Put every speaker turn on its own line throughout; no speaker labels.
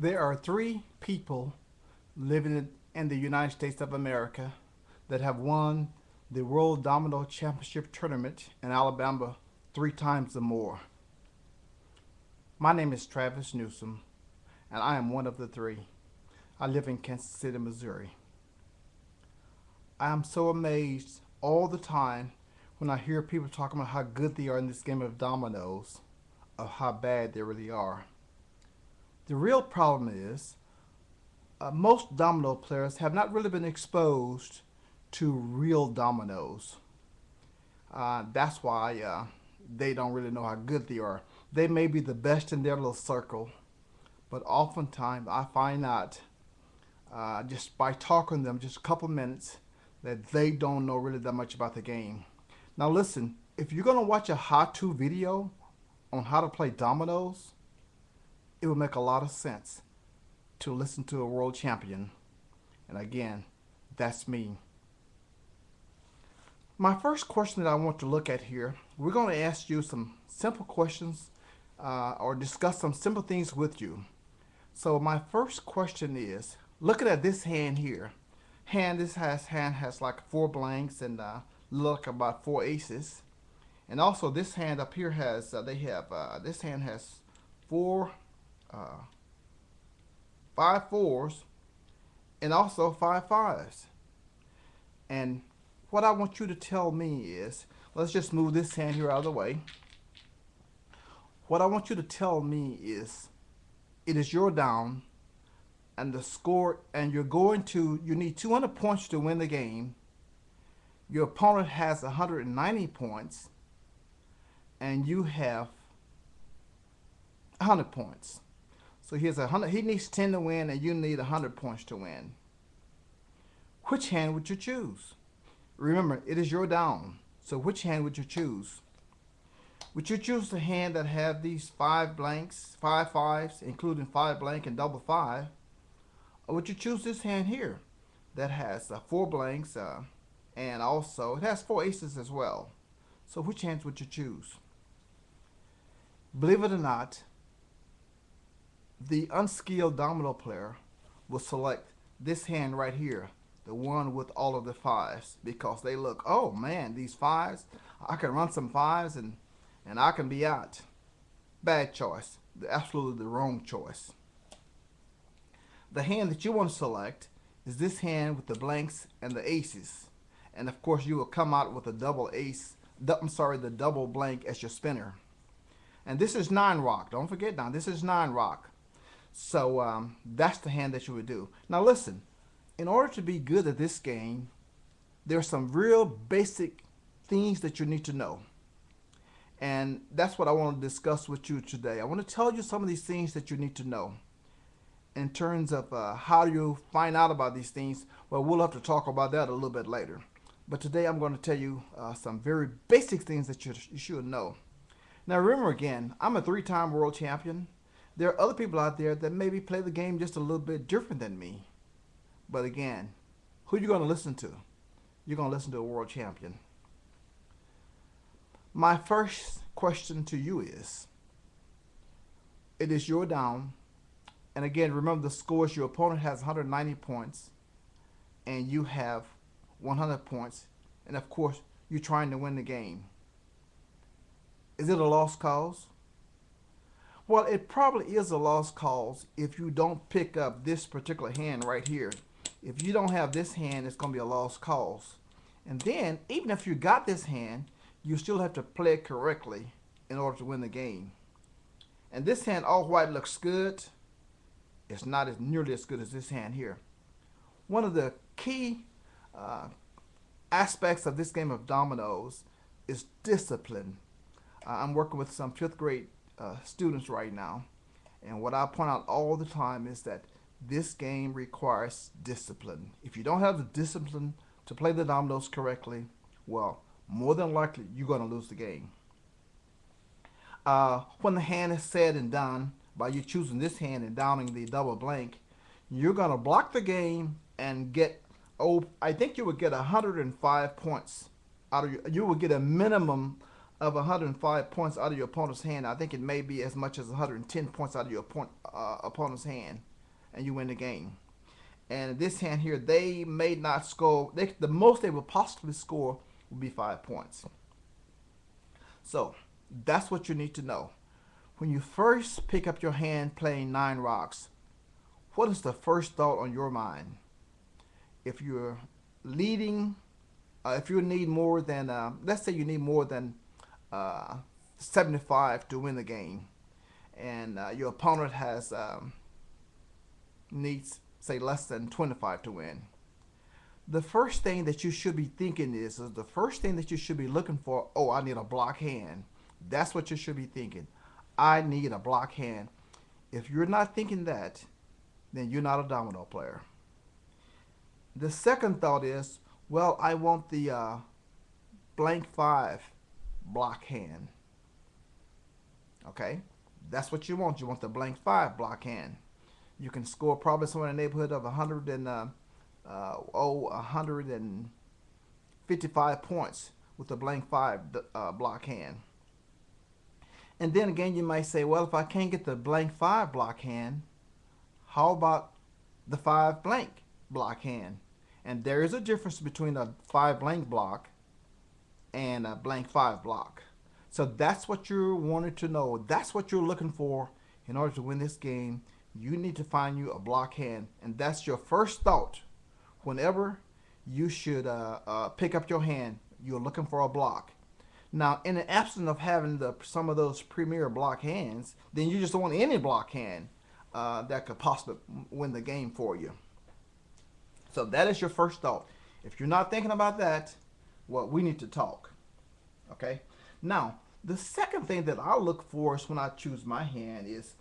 There are three people living in the United States of America that have won the World Domino Championship Tournament in Alabama three times or more. My name is Travis Newsome, and I am one of the three. I live in Kansas City, Missouri. I am so amazed all the time when I hear people talking about how good they are in this game of dominoes, of how bad they really are. The real problem is most domino players have not really been exposed to real dominoes. That's why they don't really know how good they are. They may be the best in their little circle, but oftentimes I find out just by talking to them just a couple minutes that they don't know really that much about the game. Now listen, if you're gonna watch a how-to video on how to play dominoes, it will make a lot of sense to listen to a world champion. And again, that's me. My first question that I want to look at here, we're going to ask you some simple questions or discuss some simple things with you. So my first question is, looking at this hand here, hand has like four blanks and look about four aces, and also this hand up here has this hand has four, uh, five fours, and also five fives. And what I want you to tell me is, let's just move this hand here out of the way. What I want you to tell me is, it is your down, and the score, and you need 200 points to win the game. Your opponent has 190 points, and you have 100 points. So he needs 10 to win, and you need 100 points to win. Which hand would you choose? Remember, it is your down. So which hand would you choose? Would you choose the hand that have these five blanks, five fives, including five blank and double five? Or would you choose this hand here that has four blanks and also it has four aces as well? So which hands would you choose? Believe it or not, the unskilled domino player will select this hand right here, the one with all of the fives, because they look, oh man, these fives, I can run some fives and I can be out. Bad choice. Absolutely the wrong choice. The hand that you want to select is this hand with the blanks and the aces. And of course you will come out with a double ace, the double blank as your spinner. And this is 9 rock. Don't forget now, this is 9 rock. So that's the hand that you would do. Now listen, in order to be good at this game, there's some real basic things that you need to know. And that's what I want to discuss with you today. I want to tell you some of these things that you need to know. In terms of how you find out about these things, well, we'll have to talk about that a little bit later. But today I'm going to tell you some very basic things that you should know. Now remember again, I'm a three-time world champion. There are other people out there that maybe play the game just a little bit different than me. But again, who are you going to listen to? You're going to listen to a world champion. My first question to you is, it is your down. And again, remember the scores, your opponent has 190 points and you have 100 points. And of course, you're trying to win the game. Is it a lost cause? Well, it probably is a lost cause if you don't pick up this particular hand right here. If you don't have this hand, it's going to be a lost cause. And then, even if you got this hand, you still have to play it correctly in order to win the game. And this hand, all white, looks good. It's not as nearly as good as this hand here. One of the key aspects of this game of dominoes is discipline. I'm working with some 5th grade students right now, and what I point out all the time is that this game requires discipline. If you don't have the discipline to play the dominoes correctly, well, more than likely you're going to lose the game. When the hand is said and done, by you choosing this hand and downing the double blank, you're going to block the game and get, I think you would get 105 points out of you will get a minimum of 105 points out of your opponent's hand. I think it may be as much as 110 points out of your opponent's hand. and you win the game. And in this hand here, they may not score. The most they will possibly score will be 5 points. So that's what you need to know. When you first pick up your hand playing 9 rocks, what is the first thought on your mind? If you're leading, if you need more than, let's say you need more than uh, 75 to win the game, and your opponent has needs say less than 25 to win. The first thing that you should be thinking is the first thing that you should be looking for. Oh, I need a block hand. That's what you should be thinking. I need a block hand. If you're not thinking that, then you're not a domino player. The second thought is, well, I want the blank 5 block hand. Okay, that's what you want. You want the blank 5 block hand. You can score probably somewhere in the neighborhood of 155 points with the blank 5 block hand. And then again, you might say, well, if I can't get the blank 5 block hand, how about the 5 blank block hand? And there is a difference between a 5 blank block and a blank 5 block. So that's what you're wanting to know. That's what you're looking for in order to win this game. You need to find you a block hand, and that's your first thought. Whenever you should pick up your hand, you're looking for a block. Now, in the absence of having some of those premier block hands, then you just don't want any block hand that could possibly win the game for you. So that is your first thought. If you're not thinking about that, well, we need to talk. Okay? Now, the second thing that I look for is when I choose my hand is,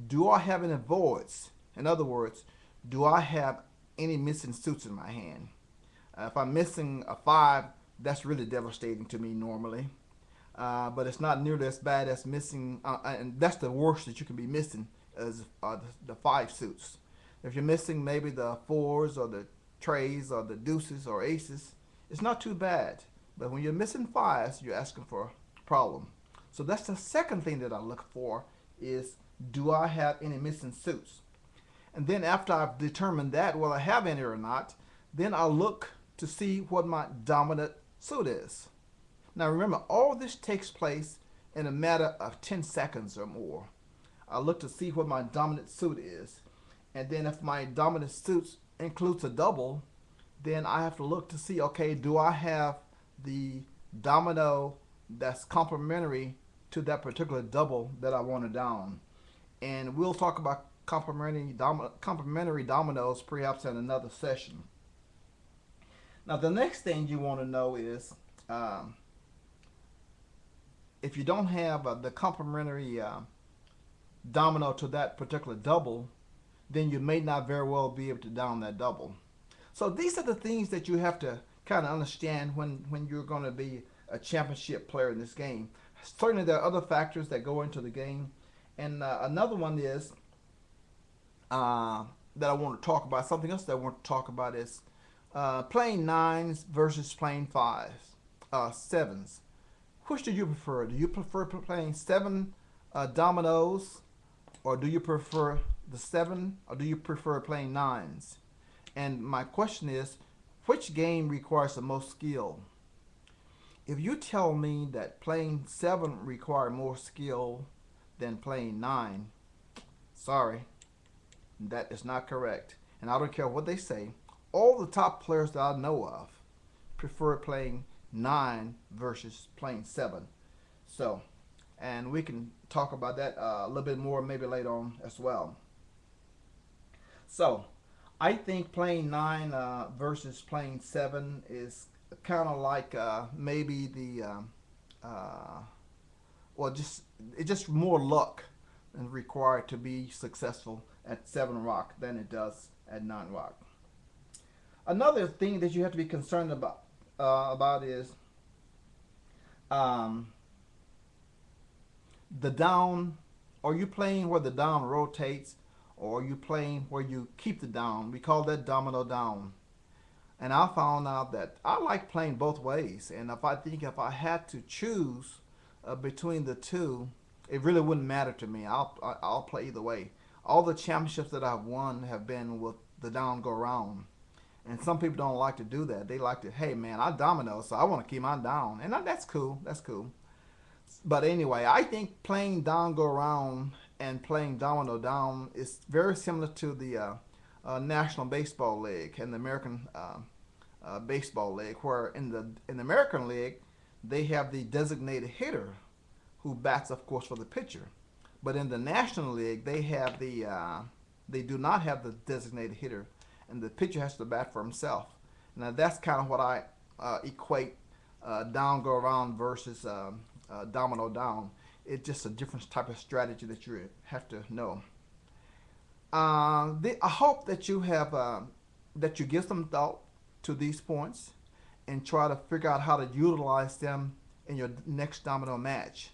do I have any voids? In other words, do I have any missing suits in my hand? If I'm missing a 5, that's really devastating to me normally. But it's not nearly as bad as missing, and that's the worst that you can be missing, is the 5 suits. If you're missing maybe the 4s or the trays or the deuces or aces, it's not too bad. But when you're missing 5s, you're asking for a problem. So that's the second thing that I look for is, do I have any missing suits? And then after I've determined that, whether I have any or not, then I'll look to see what my dominant suit is. Now remember, all this takes place in a matter of 10 seconds or more. I look to see what my dominant suit is. And then if my dominant suit includes a double, then I have to look to see, okay, do I have the domino that's complementary to that particular double that I want to down? And we'll talk about complementary dominoes perhaps in another session. Now the next thing you want to know is, if you don't have the complementary domino to that particular double, then you may not very well be able to down that double. So these are the things that you have to kind of understand when you're going to be a championship player in this game. Certainly there are other factors that go into the game. And another one is that I want to talk about. Something else that I want to talk about is playing 9s versus playing 7s. Which do you prefer? Do you prefer playing 7 dominoes, or do you prefer the 7, or do you prefer playing 9s? And my question is, which game requires the most skill? If you tell me that playing 7 requires more skill than playing 9, sorry, that is not correct. And I don't care what they say. All the top players that I know of prefer playing 9 versus playing 7. So, and we can talk about that a little bit more maybe later on as well. So, I think playing 9 versus playing 7 is kind of like maybe the well, it's just more luck and required to be successful at 7 rock than it does at 9 rock. Another thing that you have to be concerned about is the down. Are you playing where the down rotates, or are you playing where you keep the down? We call that domino down. And I found out that I like playing both ways. And if I had to choose between the two, it really wouldn't matter to me. I'll play either way. All the championships that I've won have been with the down go round. And some people don't like to do that. They like to, hey man, I domino, so I want to keep mine down. And that's cool. That's cool. But anyway, I think playing down go round and playing domino down is very similar to the National Baseball League and the American Baseball League, where in the American League they have the designated hitter who bats, of course, for the pitcher. But in the National League, they do not have the designated hitter, and the pitcher has to bat for himself. Now that's kind of what I equate down go around versus domino down. It's just a different type of strategy that you have to know. I hope that you give some thought to these points and try to figure out how to utilize them in your next domino match.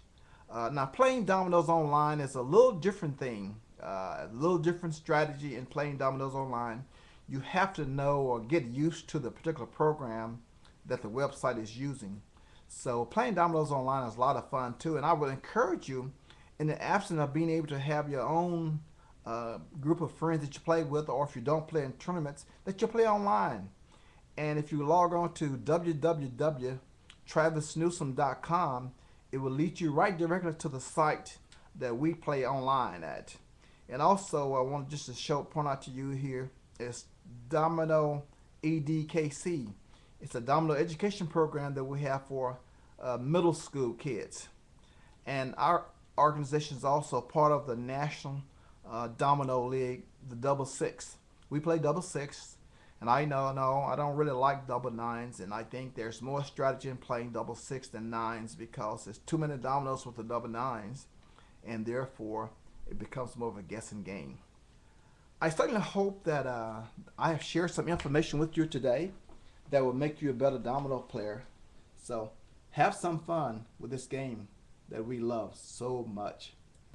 Now, playing dominoes online is a little different thing, a little different strategy in playing dominoes online. You have to know or get used to the particular program that the website is using. So, playing dominoes online is a lot of fun too, and I would encourage you, in the absence of being able to have your own group of friends that you play with, or if you don't play in tournaments, that you play online. And if you log on to www.travisnewsome.com, it will lead you right directly to the site that we play online at. And also, I want just to point out to you here is Domino EDKC. It's a domino education program that we have for middle school kids. And our organization is also part of the National Domino League, the Double Six. We play Double Six, and I know, no, I don't really like double nines, and I think there's more strategy in playing double six than nines because there's too many dominoes with the double nines, and therefore it becomes more of a guessing game. I certainly hope that I have shared some information with you today that will make you a better domino player. So have some fun with this game that we love so much.